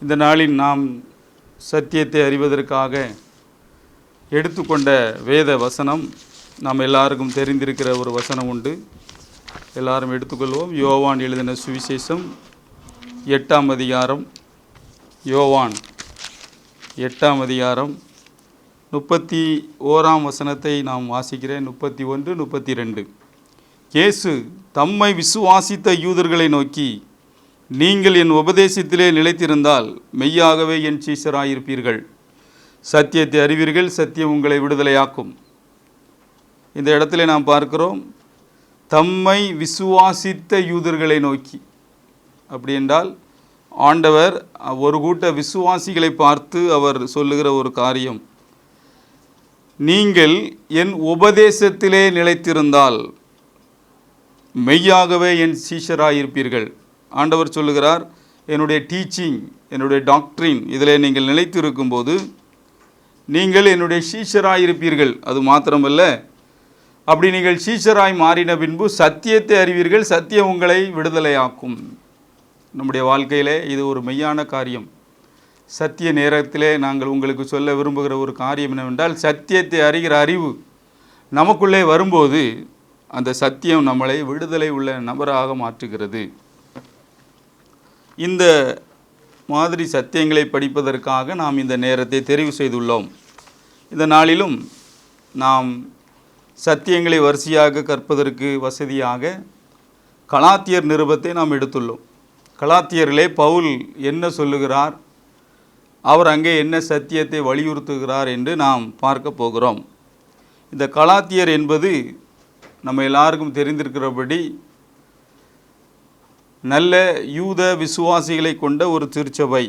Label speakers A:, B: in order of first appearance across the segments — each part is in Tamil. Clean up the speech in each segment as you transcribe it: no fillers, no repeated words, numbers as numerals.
A: இந்த நாளில் நாம் சத்தியத்தை அறிவதற்காக எடுத்துக்கொண்ட வேத வசனம் நாம் எல்லாருக்கும் தெரிந்திருக்கிற ஒரு வசனம் உண்டு. எல்லாரும் எடுத்துக்கொள்வோம். யோவான் எழுதின சுவிசேஷம் 8ஆம் அதிகாரம். யோவான் 8ஆம் அதிகாரம் 31ஆம் வசனத்தை நாம் வாசிக்கிறேன். 31, 32. இயேசு தம்மை விசுவாசித்த யூதர்களை நோக்கி, நீங்கள் என் உபதேசத்திலே நிலைத்திருந்தால் மெய்யாகவே என் சீஷராயிருப்பீர்கள். சத்தியத்தை அறிவீர்கள், சத்தியம் உங்களை விடுதலையாக்கும். இந்த இடத்துல நாம் பார்க்கிறோம், தம்மை விசுவாசித்த யூதர்களை நோக்கி. அப்படி என்றால் ஆண்டவர் ஒரு கூட்ட விசுவாசிகளை பார்த்து அவர் சொல்லுகிற ஒரு காரியம், நீங்கள் என் உபதேசத்திலே நிலைத்திருந்தால் மெய்யாகவே என் சீஷராயிருப்பீர்கள். ஆண்டவர் சொல்லுகிறார், என்னுடைய டீச்சிங், என்னுடைய டாக்ட்ரின் இதில் நீங்கள் நிலைத்து இருக்கும்போது நீங்கள் என்னுடைய சீஷராயிருப்பீர்கள். அது மாத்திரமல்ல, அப்படி நீங்கள் சீஷராய் மாறின பின்பு சத்தியத்தை அறிவீர்கள், சத்தியம் உங்களை விடுதலையாக்கும். நம்முடைய வாழ்க்கையிலே இது ஒரு மெய்யான காரியம். சத்திய நேரத்திலே நாங்கள் உங்களுக்கு சொல்ல விரும்புகிற ஒரு காரியம் என்னவென்றால், சத்தியத்தை அறிகிற அறிவு நமக்குள்ளே வரும்போது அந்த சத்தியம் நம்மளை விடுதலை உள்ள நபராக மாற்றுகிறது. இந்த மாதிரி சத்தியங்களை படிப்பதற்காக நாம் இந்த நேரத்தை தெரிவு செய்துள்ளோம். இந்த நாளிலும் நாம் சத்தியங்களை வரிசையாக கற்பதற்கு வசதியாக கலாத்தியர் நிருபத்தை நாம் எடுத்துள்ளோம். கலாத்தியரிலே பவுல் என்ன சொல்லுகிறார், அவர் அங்கே என்ன சத்தியத்தை வலியுறுத்துகிறார் என்று நாம் பார்க்க போகிறோம். இந்த கலாத்தியர் என்பது நம்ம எல்லாருக்கும் தெரிந்திருக்கிறபடி நல்ல யூத விசுவாசிகளை கொண்ட ஒரு திருச்சபை.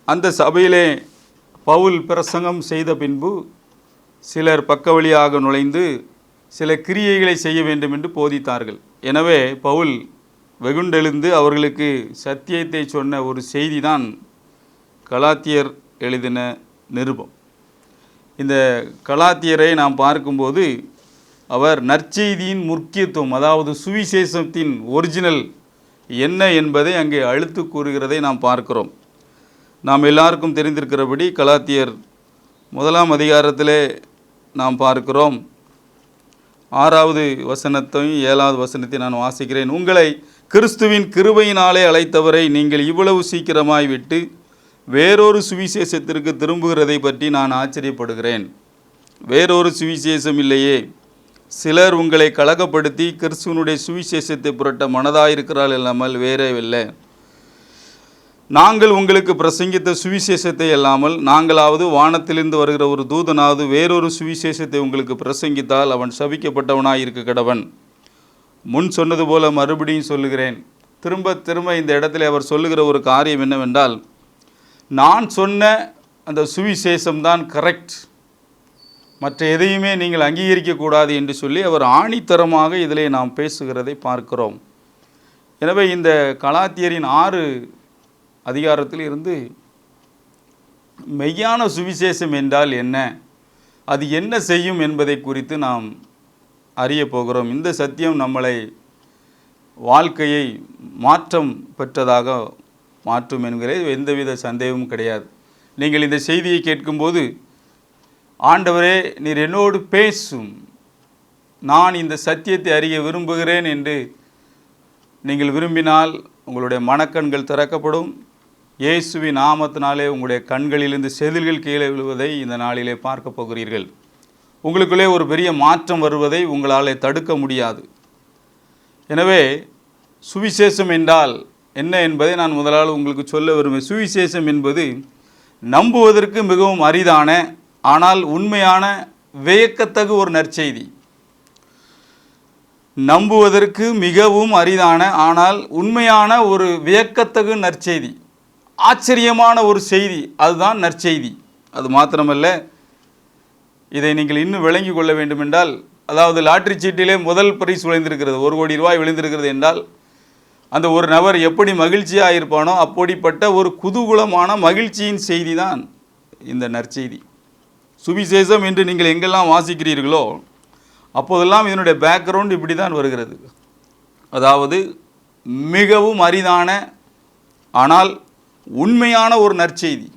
A: அந்த சபையிலே பவுல் பிரசங்கம் செய்த பின்பு சிலர் பக்க வழியாக நுழைந்து சில கிரியைகளை செய்ய வேண்டும் என்று போதித்தார்கள். எனவே பவுல் வெகுண்டெழுந்து அவர்களுக்கு சத்தியத்தை சொன்ன ஒரு செய்தி தான் கலாத்தியர் எழுதின நிருபம். இந்த கலாத்தியரை நாம் பார்க்கும்போது அவர் நற்செய்தியின் முக்கியத்துவம், அதாவது சுவிசேஷத்தின் ஒரிஜினல் என்ன என்பதை அங்கே அழுத்து கூறுகிறதை நாம் பார்க்கிறோம். நாம் எல்லாருக்கும் தெரிந்திருக்கிறபடி கலாத்தியர் 1ஆம் அதிகாரத்திலே நாம் பார்க்கிறோம். 6வது வசனத்தையும் 7வது வசனத்தை நான் வாசிக்கிறேன். உங்களை கிறிஸ்துவின் கிருபையினாலே அழைத்தவரை நீங்கள் இவ்வளவு சீக்கிரமாய் விட்டு வேறொரு சுவிசேஷத்திற்கு திரும்புகிறதை பற்றி நான் ஆச்சரியப்படுகிறேன். வேறொரு சுவிசேஷம் இல்லையே. சிலர் உங்களை கலகப்படுத்தி கிறிஸ்துவனுடைய சுவிசேஷத்தை புரட்ட மனதாயிருக்கிறாள் இல்லாமல் வேறே இல்லை. நாங்கள் உங்களுக்கு பிரசங்கித்த சுவிசேஷத்தை அல்லாமல் நாங்களாவது வானத்திலிருந்து வருகிற ஒரு தூதனாவது வேறொரு சுவிசேஷத்தை உங்களுக்கு பிரசங்கித்தால் அவன் சபிக்கப்பட்டவனாய் இருக்க கடவன். முன் சொன்னது போல மறுபடியும் சொல்லுகிறேன். திரும்ப இந்த இடத்துல அவர் சொல்லுகிற ஒரு காரியம் என்னவென்றால், நான் சொன்ன அந்த சுவிசேஷம்தான் கரெக்ட், மற்ற எதையுமே நீங்கள் அங்கீகரிக்கக்கூடாது என்று சொல்லி அவர் ஆணித்தரமாக இதிலே நாம் பேசுகிறதை பார்க்கிறோம். எனவே இந்த கலாத்தியரின் 6 அதிகாரத்தில் இருந்து மெய்யான சுவிசேஷம் என்றால் என்ன, அது என்ன செய்யும் என்பதை குறித்து நாம் அறிய போகிறோம். இந்த சத்தியம் நம்மளை வாழ்க்கையை மாற்றம் பெற்றதாக மாற்றும் என்கிற எந்தவித சந்தேகமும் கிடையாது. நீங்கள் இந்த செய்தியை கேட்கும்போது, ஆண்டவரே நீர் என்னோடு பேசும், நான் இந்த சத்தியத்தை அறிய விரும்புகிறேன் என்று நீங்கள் விரும்பினால் உங்களுடைய மனக்கண்கள் திறக்கப்படும். இயேசுவின் நாமத்தினாலே உங்களுடைய கண்களிலிருந்து செதில்கள் கீழே விழுவதை இந்த நாளிலே பார்க்க போகிறீர்கள். உங்களுக்குள்ளே ஒரு பெரிய மாற்றம் வருவதை உங்களால் தடுக்க முடியாது. எனவே சுவிசேஷம் என்றால் என்ன என்பதை நான் முதலாவது உங்களுக்கு சொல்ல விரும்புகிறேன். சுவிசேஷம் என்பது நம்புவதற்கு மிகவும் அரிதான ஆனால் உண்மையான வியக்கத்தகு ஒரு நற்செய்தி. நம்புவதற்கு மிகவும் அரிதான ஆனால் உண்மையான ஒரு வியக்கத்தகு நற்செய்தி, ஆச்சரியமான ஒரு செய்தி, அதுதான் நற்செய்தி. அது மாத்திரமல்ல, இதை நீங்கள் இன்னும் விளங்கி கொள்ள வேண்டும் என்றால், அதாவது லாட்டரி சீட்டிலே முதல் பரிசு விளைந்திருக்கிறது, 1 கோடி ரூபாய் விளைந்திருக்கிறது என்றால் அந்த ஒரு நபர் எப்படி மகிழ்ச்சியாக இருப்பானோ அப்படிப்பட்ட ஒரு குதூகலமான மகிழ்ச்சியின் செய்தி தான் இந்த நற்செய்தி. சுவிசேஷம் என்று நீங்கள் எங்கெல்லாம் வாசிக்கிறீர்களோ அப்போதெல்லாம் இதனுடைய பேக்ரவுண்ட் இப்படி தான் வருகிறது. அதாவது மிகவும் அரிதான ஆனால் உண்மையான ஒரு நற்செய்தி.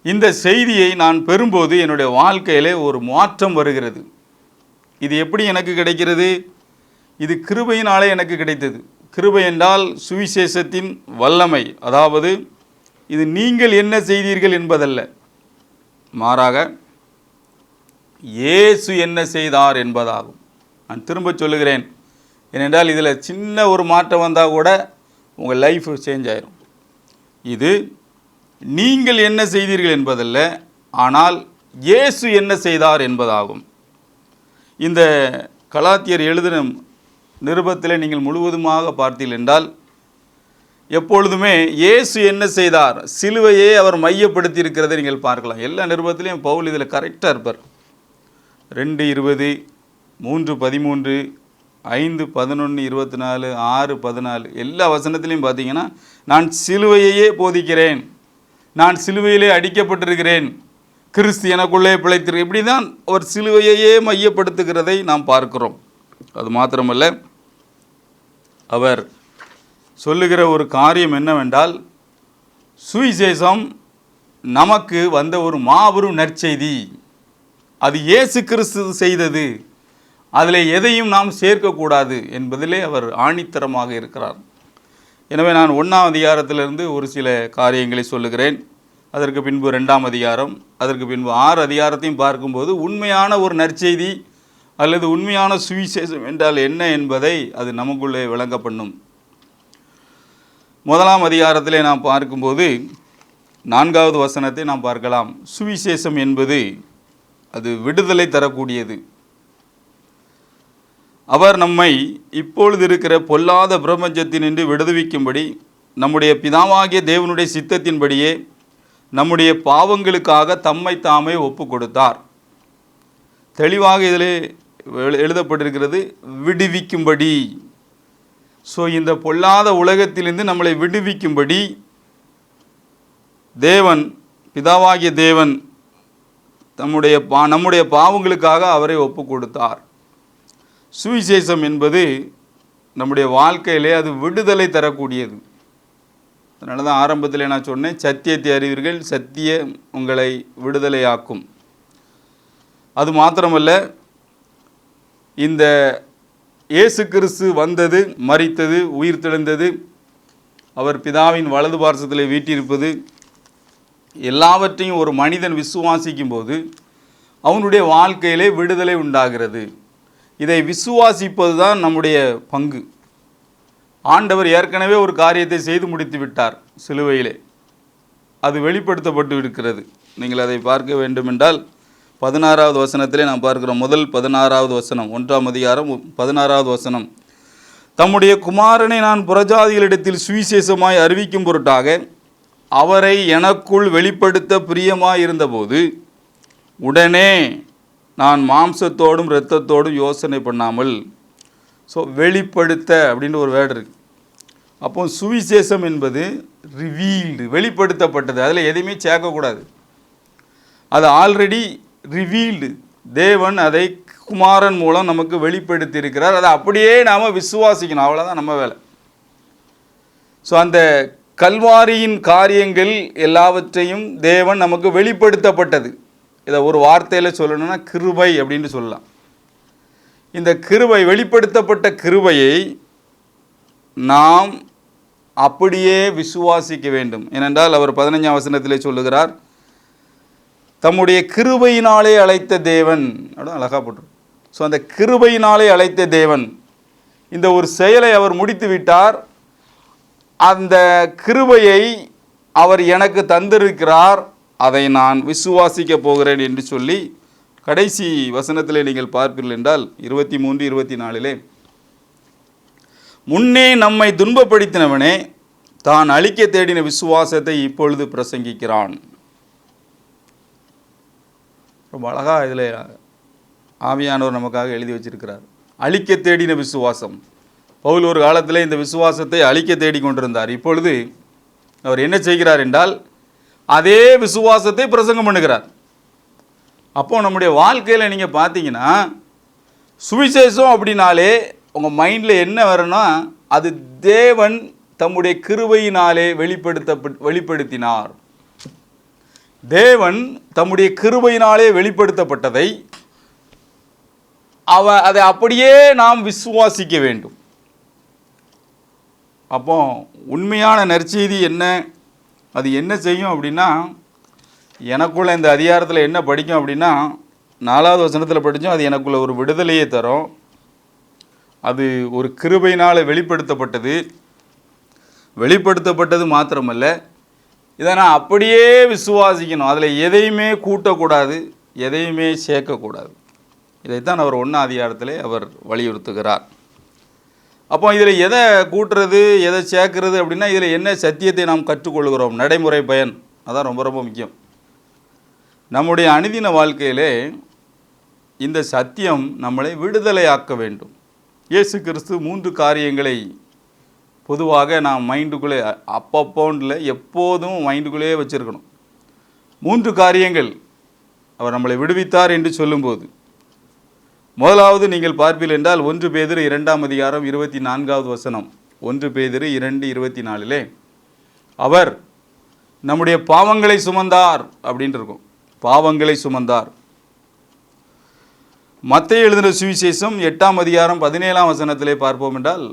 A: இந்த செய்தியை நான் பெறும்போது என்னுடைய வாழ்க்கையிலே ஒரு மாற்றம் வருகிறது. இது எப்படி எனக்கு கிடைக்கிறது? இது கிருபையினாலே எனக்கு கிடைத்தது. கிருபை என்றால் சுவிசேஷத்தின் வல்லமை. அதாவது இது நீங்கள் என்ன செய்தீர்கள் என்பதல்ல, மாறாக இயேசு என்ன செய்தார் என்பதாகும். நான் திரும்ப சொல்லுகிறேன், ஏனென்றால் இதில் சின்ன ஒரு மாற்றம் வந்தால் கூட உங்கள் லைஃப் சேஞ்ச் ஆயிரும். இது நீங்கள் என்ன செய்தீர்கள் என்பதல்ல, ஆனால் இயேசு என்ன செய்தார் என்பதாகும். இந்த கலாத்தியர் எழுதின நிருபத்தில் நீங்கள் முழுவதுமாக பார்த்தீர்கள் என்றால் எப்பொழுதுமே இயேசு என்ன செய்தார், சிலுவையே அவர் மையப்படுத்தி இருக்கிறதை நீங்கள் பார்க்கலாம். எல்லா நிருபத்திலையும் பவுல் இதில் கரெக்டாக இருப்பார். 2:20, 3:13, 5:11, 24, 6:14 எல்லா வசனத்திலையும் பார்த்தீங்கன்னா நான் சிலுவையே போதிக்கிறேன், நான் சிலுவையிலே அடிக்கப்பட்டிருக்கிறேன், கிறிஸ்து எனக்குள்ளே பிழைத்திரு, இப்படி தான் அவர் சிலுவையே மையப்படுத்துகிறதை நாம் பார்க்கிறோம். அது மாத்திரமல்ல, அவர் சொல்லுகிற ஒரு காரியம் என்னவென்றால், சுவிசேஷம் நமக்கு வந்த ஒரு மாபெரும் நற்செய்தி, அது இயேசு கிறிஸ்து செய்தது, அதில் எதையும் நாம் சேர்க்கக்கூடாது என்பதிலே அவர் ஆணித்தரமாக இருக்கிறார். எனவே நான் 1ஆம் அதிகாரத்திலிருந்து ஒரு சில காரியங்களை சொல்லுகிறேன். அதற்கு பின்பு 2ஆம் அதிகாரம், அதற்கு பின்பு 6 அதிகாரத்தையும் பார்க்கும்போது உண்மையான ஒரு நற்செய்தி அல்லது உண்மையான சுவிசேஷம் என்றால் என்ன என்பதை அது நமக்குள்ளே விளங்க பண்ணும். 1ஆம் அதிகாரத்திலே நாம் பார்க்கும்போது 4வது வசனத்தை நாம் பார்க்கலாம். சுவிசேஷம் என்பது அது விடுதலை தரக்கூடியது. அவர் நம்மை இப்பொழுது இருக்கிற பொல்லாத பிரபஞ்சத்தினின்று விடுவிக்கும்படி நம்முடைய பிதாவாகிய தேவனுடைய சித்தத்தின்படியே நம்முடைய பாவங்களுக்காக தம்மை தாமே ஒப்பு கொடுத்தார். தெளிவாக இதில் எழுதப்பட்டிருக்கிறது, விடுவிக்கும்படி. ஸோ இந்த பொல்லாத உலகத்திலிருந்து நம்மளை விடுவிக்கும்படி தேவன், பிதாவாகிய தேவன் நம்முடைய பாவங்களுக்காக அவரை ஒப்பு கொடுத்தார். சுவிசேஷம் என்பது நம்முடைய வாழ்க்கையிலே அது விடுதலை தரக்கூடியது. அதனால தான் ஆரம்பத்தில் நான் சொன்னேன், சத்தியத்தை அறிவீர்கள், சத்தியம் உங்களை விடுதலையாக்கும். அது மாத்திரமல்ல, இந்த இயேசு கிறிஸ்து வந்தது, மரித்தது, உயிர் தெழுந்தது, அவர் பிதாவின் வலது பார்சத்தில் வீற்றிருப்பது, எல்லாவற்றையும் ஒரு மனிதன் விசுவாசிக்கும் போது அவனுடைய வாழ்க்கையிலே விடுதலை உண்டாகிறது. இதை விசுவாசிப்பது தான் நம்முடைய பங்கு. ஆண்டவர் ஏற்கனவே ஒரு காரியத்தை செய்து முடித்து விட்டார் சிலுவையிலே, அது வெளிப்படுத்தப்பட்டு இருக்கிறது. நீங்கள் அதை பார்க்க வேண்டுமென்றால் 16வது வசனத்திலே நாம் பார்க்கிறோம். முதல் 16வது வசனம், 1ஆம் அதிகாரம் 16வது வசனம். தம்முடைய குமாரனை நான் புறஜாதிகளிடத்தில் சுவிசேஷமாய் அறிவிக்கும் பொருட்டாக அவரை எனக்குள் வெளிப்படுத்த பிரியமாய் இருந்தபோது உடனே நான் மாம்சத்தோடும் இரத்தத்தோடும் யோசனை பண்ணாமல், ஸோ வெளிப்படுத்த அப்படின்ற ஒரு வேர்டு இருக்குது. அப்போ சுவிசேஷம் என்பது ரிவீல்டு, வெளிப்படுத்தப்பட்டது. அதில் எதையுமே சேர்க்கக்கூடாது. அது ஆல்ரெடி ரிவீல்டு. தேவன் அதை குமாரன் மூலம் நமக்கு வெளிப்படுத்தி இருக்கிறார். அதை அப்படியே நாம் விசுவாசிக்கணும், அவ்வளோதான் நம்ம வேலை. ஸோ அந்த கல்வாரியின் காரியங்கள் எல்லாவற்றையும் தேவன் நமக்கு வெளிப்படுத்தப்பட்டது. இதை ஒரு வார்த்தையில் சொல்லணும்னா கிருபை அப்படின்னு சொல்லலாம். இந்த கிருபை, வெளிப்படுத்தப்பட்ட கிருபையை நாம் அப்படியே விசுவாசிக்க வேண்டும். ஏனென்றால் அவர் 15ஆம் வசனத்திலே சொல்லுகிறார், தம்முடைய கிருபையினாலே அழைத்த தேவன் அப்படின்னு அழகாக போட்டு. ஸோ அந்த கிருபையினாலே அழைத்த தேவன் இந்த ஒரு செயலை அவர் முடித்து விட்டார். அந்த கிருபையை அவர் எனக்கு தந்திருக்கிறார், அதை நான் விசுவாசிக்க போகிறேன் என்று சொல்லி கடைசி வசனத்திலே நீங்கள் பார்ப்பீர்கள் என்றால் 23, 24 முன்னே நம்மை துன்பப்படுத்தினவனே தான் அழிக்க தேடின விசுவாசத்தை இப்பொழுது பிரசங்கிக்கிறான். ரொம்ப அழகாக இதில் ஆவியானவர் நமக்காக எழுதி வச்சிருக்கிறார். அழிக்க தேடின விசுவாசம். பவுல் ஒரு காலத்தில் இந்த விசுவாசத்தை அழிக்க தேடி கொண்டிருந்தார். இப்பொழுது அவர் என்ன செய்கிறார் என்றால் அதே விசுவாசத்தை பிரசங்கம் பண்ணுகிறார். அப்போது நம்முடைய வாழ்க்கையில் நீங்கள் பார்த்தீங்கன்னா சுவிசேஷம் அப்படின்னாலே உங்கள் மைண்டில் என்ன வரும்னா அது தேவன் தம்முடைய கிருபையினாலே வெளிப்படுத்தினார். தேவன் தம்முடைய கிருபையினாலே வெளிப்படுத்தப்பட்டதை அதை அப்படியே நாம் விசுவாசிக்க வேண்டும். அப்போ உண்மையான நற்செய்தி என்ன, அது என்ன செய்யும் அப்படின்னா, எனக்குள்ள இந்த அதிகாரத்தில் என்ன படிக்கும் அப்படின்னா, 4வது வசனத்தில் படித்தோம், அது எனக்குள்ள ஒரு விடுதலையை தரும். அது ஒரு கிருபையினால் வெளிப்படுத்தப்பட்டது மாத்திரமல்ல, இதை நான் அப்படியே விசுவாசிக்கணும். அதில் எதையுமே கூட்டக்கூடாது, எதையுமே சேர்க்கக்கூடாது. இதைத்தான் அவர் 1ஆம் அதிகாரத்திலே அவர் வலியுறுத்துகிறார். அப்போ இதில் எதை கூட்டுறது, எதை சேர்க்கறது அப்படின்னா, இதில் என்ன சத்தியத்தை நாம் கற்றுக்கொள்கிறோம், நடைமுறை பயன், அதான் ரொம்ப ரொம்ப முக்கியம். நம்முடைய அனுதின வாழ்க்கையிலே இந்த சத்தியம் நம்மளை விடுதலையாக்க வேண்டும். இயேசு கிறிஸ்து 3 காரியங்களை பொதுவாக நாம் மைண்டுக்குள்ளே, அப்பப்போன்ல எப்போதும் மைண்டுக்குள்ளேயே வச்சுருக்கணும். 3 காரியங்கள் அவர் நம்மளை விடுவித்தார் என்று சொல்லும்போது, முதலாவது நீங்கள் பார்ப்பீர்கள் என்றால் 1 பேதுரு 2ஆம் அதிகாரம் 24வது வசனம். 1 பேதுரு 2:24 அவர் நம்முடைய பாவங்களை சுமந்தார் அப்படின்னு இருக்கும். பாவங்களை சுமந்தார். மத்தேயு எழுதின சுவிசேஷம் 8ஆம் அதிகாரம் 17ஆம் வசனத்திலே பார்ப்போம் என்றால்,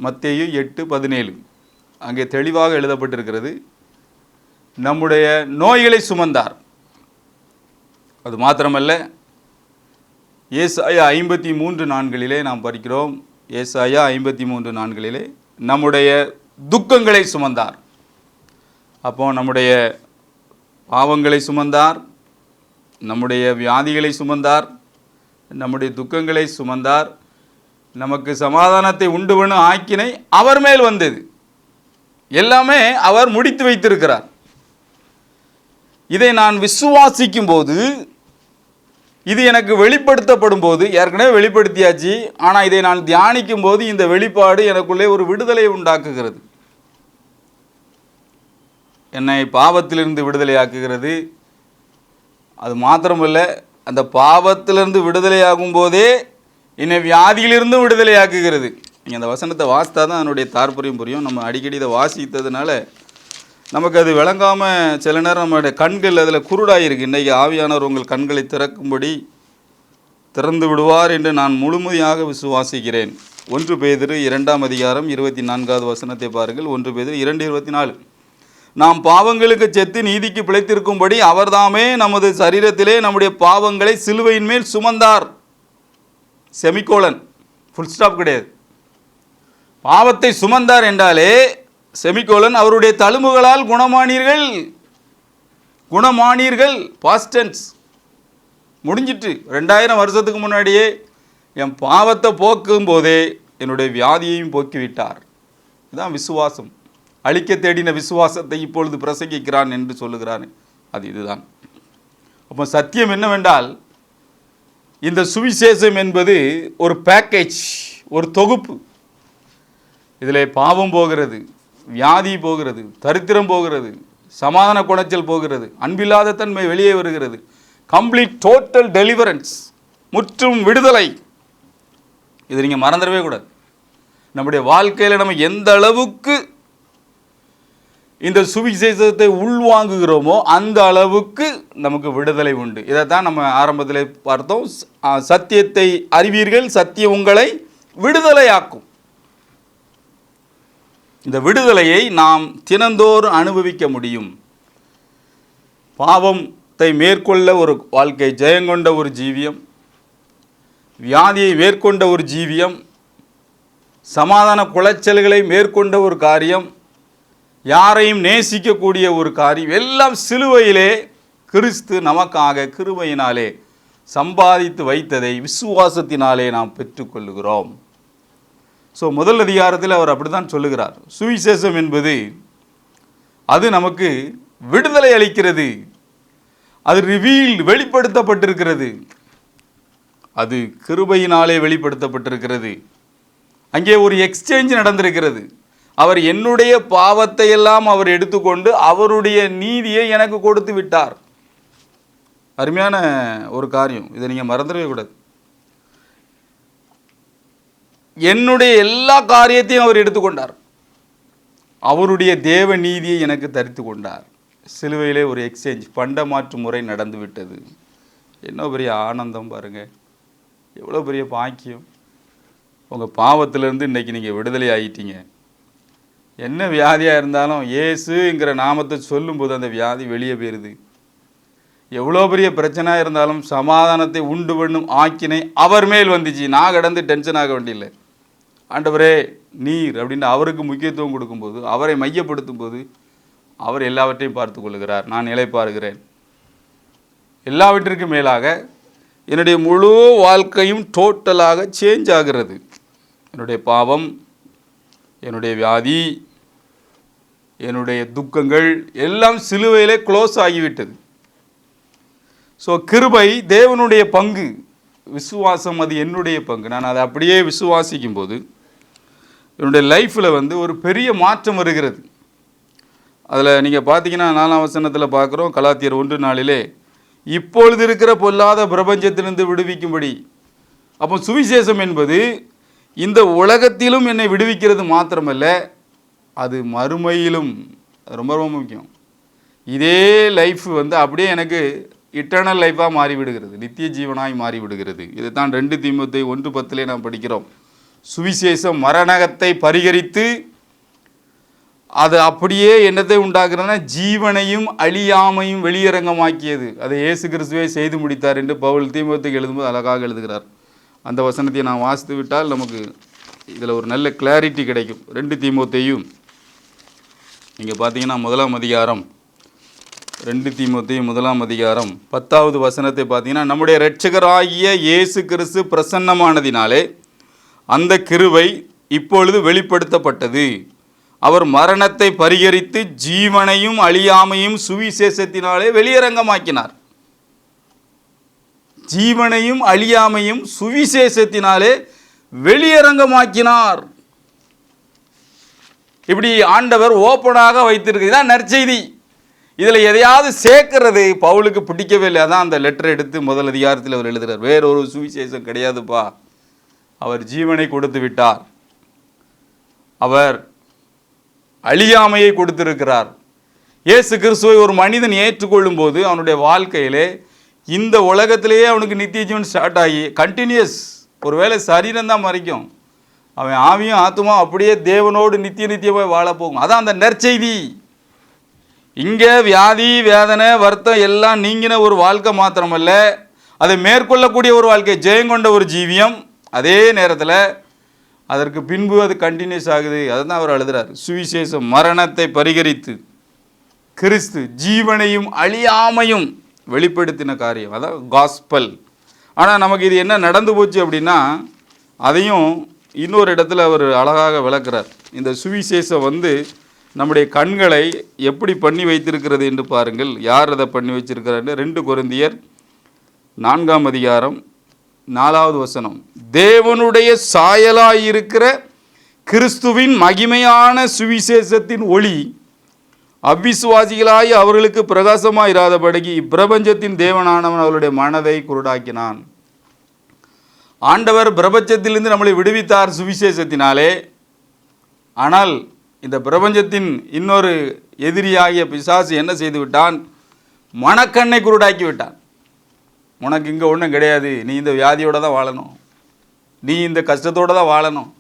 A: மத்தேயு 8:17 அங்கே தெளிவாக எழுதப்பட்டிருக்கிறது, நம்முடைய நோய்களை சுமந்தார். அது மாத்திரமல்ல, ஏசாயா 53:4 நாம் படிக்கிறோம். ஏசாயா 53:4 நம்முடைய துக்கங்களை சுமந்தார். அப்போ நம்முடைய பாவங்களை சுமந்தார், நம்முடைய வியாதிகளை சுமந்தார், நம்முடைய துக்கங்களை சுமந்தார். நமக்கு சமாதானத்தை உண்டுவனும் ஆக்கினை அவர் மேல் வந்தது. எல்லாமே அவர் முடித்து வைத்திருக்கிறார். இதை நான் விசுவாசிக்கும் போது, இது எனக்கு வெளிப்படுத்தப்படும் போது, ஏற்கனவே வெளிப்படுத்தியாச்சு, ஆனால் இதை நான் தியானிக்கும் போது இந்த வெளிப்பாடு எனக்குள்ளே ஒரு விடுதலை உண்டாக்குகிறது. என்னை பாவத்திலிருந்து விடுதலையாக்குகிறது. அது மாத்திரமல்ல, அந்த பாவத்திலிருந்து விடுதலையாகும் போதே என்னை வியாதியிலிருந்தும் விடுதலையாக்குகிறது. நீங்கள் அந்த வசனத்தை வாசித்தா தான் அதனுடைய தாற்பயம் புரியும். நம்ம அடிக்கடி இதை வாசித்ததுனால நமக்கு அது விளங்காமல் சில நேரம் நம்மளுடைய கண்கள் அதில் குருடாயிருக்கு. இன்றைக்கி ஆவியானவர் உங்கள் கண்களை திறந்து விடுவார் என்று நான் முழுமையாக விசுவாசிக்கிறேன். 1 பேதுரு 2ஆம் அதிகாரம் 24வது வசனத்தை பாருங்கள். 1 பேதுரு 2:24 நாம் பாவங்களுக்கு செத்து நீதிக்கு பிழைத்திருக்கும்படி அவர்தாமே நமது சரீரத்திலே நம்முடைய பாவங்களை சிலுவையின் மேல் சுமந்தார். செமிகோலன், ஃபுல் ஸ்டாப் கிடையாது. பாவத்தை சுமந்தார் என்றாலே செமிகோலன், அவருடைய தழும்புகளால் குணமானீர்கள் பாஸ்டன்ஸ் முடிஞ்சிட்டு. 2000 வருஷத்துக்கு முன்னாடியே என் பாவத்தை போக்கும் போதே என்னுடைய வியாதியையும் போக்கிவிட்டார். இதுதான் விசுவாசம். அழிக்க தேடின விசுவாசத்தை இப்பொழுது பிரசங்கிக்கிறான் என்று சொல்லுகிறான். அது இதுதான். அப்போ சத்தியம் என்னவென்றால், இந்த சுவிசேஷம் என்பது ஒரு பேக்கேஜ், ஒரு தொகுப்பு. இதில் பாவம் போகிறது, வியாதி போகிறது, தரித்திரம் போகிறது, சமாதான குணச்சல் போகிறது, அன்பில்லாத தன்மை வெளியே வருகிறது. கம்ப்ளீட் டோட்டல் டெலிவரன்ஸ், முற்றும் விடுதலை. இது நீங்கள் மறந்துடவே கூடாது. நம்முடைய வாழ்க்கையில் நம்ம எந்த அளவுக்கு இந்த சுவிசேஷத்தை உள்வாங்குகிறோமோ அந்த அளவுக்கு நமக்கு விடுதலை உண்டு. இதைத்தான் நம்ம ஆரம்பத்தில் பார்த்தோம். சத்தியத்தை அறிவீர்கள், சத்தியம் உங்களை விடுதலையாக்கும். இந்த விடுதலையை நாம் தினந்தோறும் அனுபவிக்க முடியும். பாவத்தை மேற்கொள்ள ஒரு வாழ்க்கை, ஜெயங்கொண்ட ஒரு ஜீவியம், வியாதியை மேற்கொண்ட ஒரு ஜீவியம், சமாதான குலைச்சல்களை மேற்கொண்ட ஒரு காரியம், யாரையும் நேசிக்கக்கூடிய ஒரு காரியம், எல்லாம் சிலுவையிலே கிறிஸ்து நமக்காக கிருபையினாலே சம்பாதித்து வைத்ததை விசுவாசத்தினாலே நாம் பெற்றுக்கொள்ளுகிறோம். ஸோ முதல் அதிகாரத்தில் அவர் அப்படி தான் சொல்லுகிறார். சுவிசேஷம் என்பது அது நமக்கு விடுதலை அளிக்கிறது. அது வெளிப்படுத்தப்பட்டிருக்கிறது. அது கிருபையினாலே வெளிப்படுத்தப்பட்டிருக்கிறது. அங்கே ஒரு எக்ஸ்சேஞ்ச் நடந்திருக்கிறது. அவர் என்னுடைய பாவத்தை எல்லாம் அவர் எடுத்துக்கொண்டு அவருடைய நீதியை எனக்கு கொடுத்து விட்டார். அருமையான ஒரு காரியம், இதை நீங்கள் மறந்துடவே கூடாது. என்னுடைய எல்லா காரியத்தையும் அவர் எடுத்துக்கொண்டார். அவருடைய தேவ நீதியை எனக்கு தரித்து கொண்டார். சிலுவையிலே ஒரு எக்ஸ்சேஞ்ச், பண்ட மாற்று முறை நடந்து விட்டது. என்ன பெரிய ஆனந்தம் பாருங்கள், எவ்வளோ பெரிய பாக்கியம். உங்கள் பாவத்திலேருந்து இன்றைக்கி நீங்கள் விடுதலை ஆகிட்டீங்க. என்ன வியாதியாக இருந்தாலும் இயேசுங்கிற நாமத்தை சொல்லும்போது அந்த வியாதி வெளியே போயிடுது. எவ்வளோ பெரிய பிரச்சனையாக இருந்தாலும் சமாதானத்தை உண்டு பண்ணும் ஆக்கினை அவர் மேல் வந்துச்சு. நான் கடந்து டென்ஷன் ஆக வேண்டியில்லை. ஆண்டவரே நீர் அப்படின்னு அவருக்கு முக்கியத்துவம் கொடுக்கும்போது, அவரை மையப்படுத்தும் போது அவர் எல்லாவற்றையும் பார்த்து கொள்ளுகிறார். நான் இளைப்பாறுகிறேன். எல்லாவற்றிற்கும் மேலாக என்னுடைய முழு வாழ்க்கையும் டோட்டலாக சேஞ்ச் ஆகிறது. என்னுடைய பாவம், என்னுடைய வியாதி, என்னுடைய துக்கங்கள் எல்லாம் சிலுவையிலே க்ளோஸ் ஆகிவிட்டது. ஸோ கிருபை தேவனுடைய பங்கு, விசுவாசம் அது என்னுடைய பங்கு. நான் அதை அப்படியே விசுவாசிக்கும் போது என்னுடைய லைஃப்பில் ஒரு பெரிய மாற்றம் வருகிறது. அதில் நீங்கள் பார்த்தீங்கன்னா 4ஆம் வசனத்தில் பார்க்குறோம், கலாத்தியர் 1:4 இப்பொழுது இருக்கிற பொல்லாத பிரபஞ்சத்திலிருந்து விடுவிக்கும்படி. அப்போ சுவிசேஷம் என்பது இந்த உலகத்திலும் என்னை விடுவிக்கிறது மாத்திரமல்ல, அது மறுமையிலும் ரொம்ப ரொம்ப முக்கியம். இதே லைஃப் அப்படியே எனக்கு இட்டர்னல் லைஃபாக மாறிவிடுகிறது, நித்திய ஜீவனாய் மாறிவிடுகிறது. இதை தான் 2 தீமோத்தேயு 1:10 நாம் படிக்கிறோம். சுவிசேஷம் மரணத்தை பரிகரித்து அது அப்படியே என்னத்தை உண்டாக்குறதுனா ஜீவனையும் அழியாமையும் வெளியரங்கமாக்கியது. அதை இயேசு கிறிஸ்துவே செய்து முடித்தார் என்று பவுல் தீமோத்தேயுக்கு எழுதும்போது அழகாக எழுதுகிறார். அந்த வசனத்தை நான் வாசித்து விட்டால் நமக்கு இதில் ஒரு நல்ல கிளாரிட்டி கிடைக்கும். 2 தீமோத்தேயு நீங்கள் பார்த்தீங்கன்னா 1ஆம் அதிகாரம், 2 தீமோத்தேயு 1ஆம் அதிகாரம் 10வது வசனத்தை பார்த்தீங்கன்னா, நம்முடைய இரட்சகராகிய இயேசு கிறிஸ்து பிரசன்னமானதினாலே அந்த கிருபை இப்பொழுது வெளிப்படுத்தப்பட்டது. அவர் மரணத்தை பரிகரித்து ஜீவனையும் அழியாமையும் சுவிசேஷத்தினாலே வெளியரங்கமாக்கினார். ஜீவனையும் அழியாமையும் சுவிசேஷத்தினாலே வெளியரங்கமாக்கினார். இப்படி ஆண்டவர் ஓப்பனாக வைத்திருக்கு. இதான் நற்செய்தி. இதில் எதையாவது சேர்க்கிறது பவுலுக்கு பிடிக்கவே இல்லை. அதான் அந்த லெட்டர் எடுத்து முதல் அதிகாரத்தில் அவர் எழுதுகிறார், வேறொரு சுவிசேஷம் கிடையாதுப்பா. அவர் ஜீவனை கொடுத்து விட்டார், அவர் அழியாமையை கொடுத்திருக்கிறார். இயேசு கிறிஸ்துவை ஒரு மனிதன் ஏற்றுக்கொள்ளும் போது அவனுடைய வாழ்க்கையிலே இந்த உலகத்திலேயே அவனுக்கு நித்திய ஜீவன் ஸ்டார்ட் ஆகி கண்டினியூஸ். ஒருவேளை சரீரம் தான் மறைக்கும், அவன் ஆவியும் ஆத்துமா அப்படியே தேவனோடு நித்தியமாய் வாழப்போகும். அதான் அந்த நற்செய்தி. இங்கே வியாதி வேதனை வருத்தம் எல்லாம் நீங்கின ஒரு வாழ்க்கை மாத்திரமல்ல, அதை மேற்கொள்ளக்கூடிய ஒரு வாழ்க்கை, ஜெயங்கொண்ட ஒரு ஜீவியம். அதே நேரத்தில் அதற்கு பின்பு அது கண்டினியூஸ் ஆகுது. அதுதான் அவர் எழுதுகிறார். சுவிசேஷம் மரணத்தை பரிகரித்து கிறிஸ்து ஜீவனையும் அழியாமையும் வெளிப்படுத்தின காரியம், அதான் காஸ்பல். ஆனால் நமக்கு இது என்ன நடந்து போச்சு அப்படின்னா, அதையும் இன்னொரு இடத்துல அவர் அழகாக விளக்குறார். இந்த சுவிசேஷம் நம்முடைய கண்களை எப்படி பண்ணி வைத்திருக்கிறது என்று பாருங்கள். யார் அதை பண்ணி வச்சிருக்கிறாரு? 2 கொரிந்தியர் 4ஆம் அதிகாரம் 4வது வசனம். தேவனுடைய சாயலாயிருக்கிற கிறிஸ்துவின் மகிமையான சுவிசேஷத்தின் ஒளி அவ்விசுவாசிகளாய் அவர்களுக்கு பிரகாசமாயிராதபடி இப்பிரபஞ்சத்தின் தேவனானவன் அவருடைய மனதை குருடாக்கினான். ஆண்டவர் பிரபஞ்சத்திலிருந்து நம்மளை விடுவித்தார் சுவிசேஷத்தினாலே. ஆனால் இந்த பிரபஞ்சத்தின் இன்னொரு எதிரியாகிய பிசாசு என்ன செய்து விட்டான்? மனக்கண்ணை குருடாக்கி விட்டான். உனக்கு இங்கே ஒன்றும் கிடையாது, நீ இந்த வியாதியோடு தான் வாழணும், நீ இந்த கஷ்டத்தோடு தான் வாழணும்,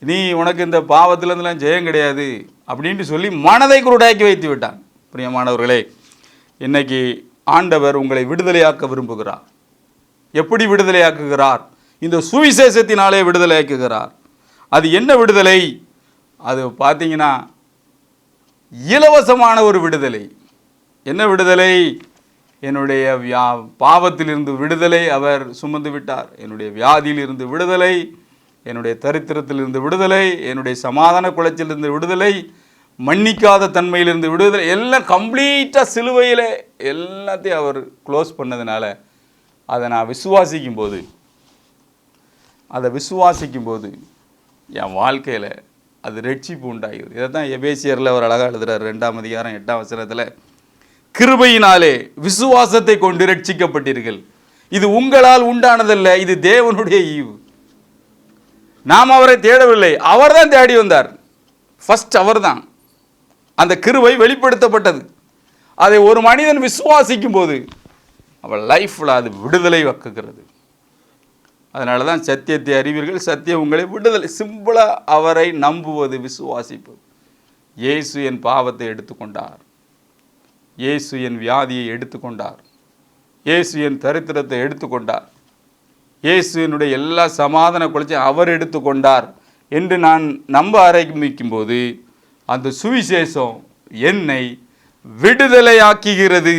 A: நீ உனக்கு இந்த பாவத்திலேருந்துலாம் ஜெயம் கிடையாது அப்படின்ட்டு சொல்லி மனதை குருடாக்கி வைத்து விட்டான். பிரியமானவர்களே, இன்னைக்கு ஆண்டவர் உங்களை விடுதலையாக்க விரும்புகிறார். எப்படி விடுதலையாக்குகிறார்? இந்த சுவிசேஷத்தினாலே விடுதலையாக்குகிறார். அது என்ன விடுதலை? அது பார்த்தீங்கன்னா இலவசமான ஒரு விடுதலை. என்ன விடுதலை? என்னுடைய பாவத்திலிருந்து விடுதலை அவர் சுமந்து விட்டார். என்னுடைய வியாதியிலிருந்து விடுதலை, என்னுடைய தரித்திரத்திலிருந்து விடுதலை, என்னுடைய சமாதான குலைச்சிலிருந்து விடுதலை, மன்னிக்காத தன்மையிலிருந்து விடுதலை, எல்லாம் கம்ப்ளீட்டாக சிலுவையில் எல்லாத்தையும் அவர் க்ளோஸ் பண்ணதுனால அதை நான் விசுவாசிக்கும் போது என் வாழ்க்கையில் அது ரட்சிப்பு உண்டாகிறது. இதை தான் எபேசியரில் அவர் அழகாக எழுதுகிறார். 2ஆம் அதிகாரம் 8ஆம் வசனத்தில், கிருபையினாலே விசுவாசத்தை கொண்டு ரட்சிக்கப்பட்டீர்கள், இது உங்களால் உண்டானதல்ல, இது தேவனுடைய ஈவு. நாம் அவரை தேடவில்லை, அவர் தான் தேடி வந்தார். ஃபர்ஸ்ட் அவர் தான். அந்த கிருபை வெளிப்படுத்தப்பட்டது. அதை ஒரு மனிதன் விசுவாசிக்கும் போது அவள் லைஃப்பில் அது விடுதலை வக்குகிறது. அதனால தான் சத்தியத்தை அறிவீர்கள், சத்தியம் உங்களை விடுதலை. சிம்பிளாக அவரை நம்புவது, விசுவாசிப்பது. இயேசு என் பாவத்தை எடுத்துக்கொண்டார், இயேசு என் வியாதியை எடுத்துக்கொண்டார், இயேசு என் தரித்திரத்தை எடுத்துக்கொண்டார், இயேசு என்னுடைய எல்லா சமாதான குலைச்சையும் அவர் எடுத்துக்கொண்டார் என்று நான் நம்ப ஆரம்பிக்கும் போது அந்த சுவிசேஷம் என்னை விடுதலையாக்குகிறது.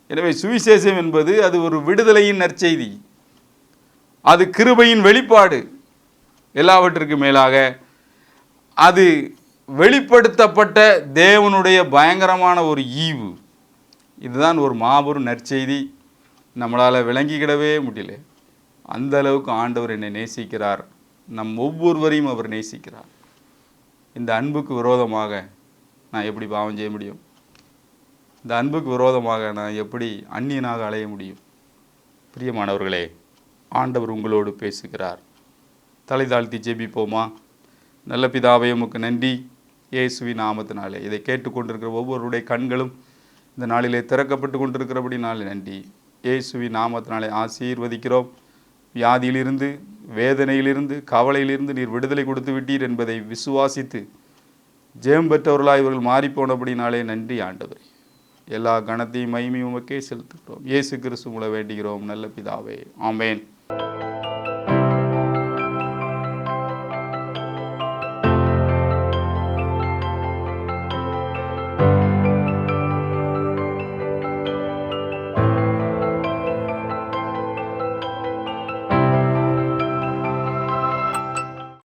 A: எனவே சுவிசேஷம் என்பது அது ஒரு விடுதலையின் நற்செய்தி, அது கிருபையின் வெளிப்பாடு. எல்லாவற்றுக்கும் மேலாக அது வெளிப்படுத்தப்பட்ட தேவனுடைய பயங்கரமான ஒரு ஈவு. இதுதான் ஒரு மாபெரும் நற்செய்தி. நம்மளால் விளங்கிக்கிடவே முடியல. அந்த அளவுக்கு ஆண்டவர் என்னை நேசிக்கிறார், நம் ஒவ்வொருவரையும் அவர் நேசிக்கிறார். இந்த அன்புக்கு விரோதமாக நான் எப்படி பாவம் செய்ய முடியும்? இந்த அன்புக்கு விரோதமாக நான் எப்படி அந்நியனாக அலைய முடியும்? பிரியமானவர்களே, ஆண்டவர் உங்களோடு பேசுகிறார். தலை தாழ்த்தி ஜெபிப்போமா? நல்ல பிதாவே, உமக்கு நன்றி. இயேசுவின் நாமத்தினாலே இதை கேட்டுக்கொண்டிருக்கிற ஒவ்வொருடைய கண்களும் இந்த நாளிலே திறக்கப்பட்டு கொண்டிருக்கிறபடினாலே நன்றி. இயேசுவின் நாமத்தினாலே ஆசீர்வதிக்கிறோம். வியாதியிலிருந்து, வேதனையிலிருந்து, கவலையிலிருந்து நீர் விடுதலை கொடுத்து விட்டீர் என்பதை விசுவாசித்து ஜெயம் பெற்றவர்களாக இவர்கள் மாறிப்போனபடினாலே நன்றி ஆண்டவரே. எல்லா கணத்தையும் மகிமையும் உமக்கே செலுத்துகிறோம். இயேசு கிறிஸ்து மூலம் வேண்டுகிறோம் நல்ல பிதாவே, ஆமென்.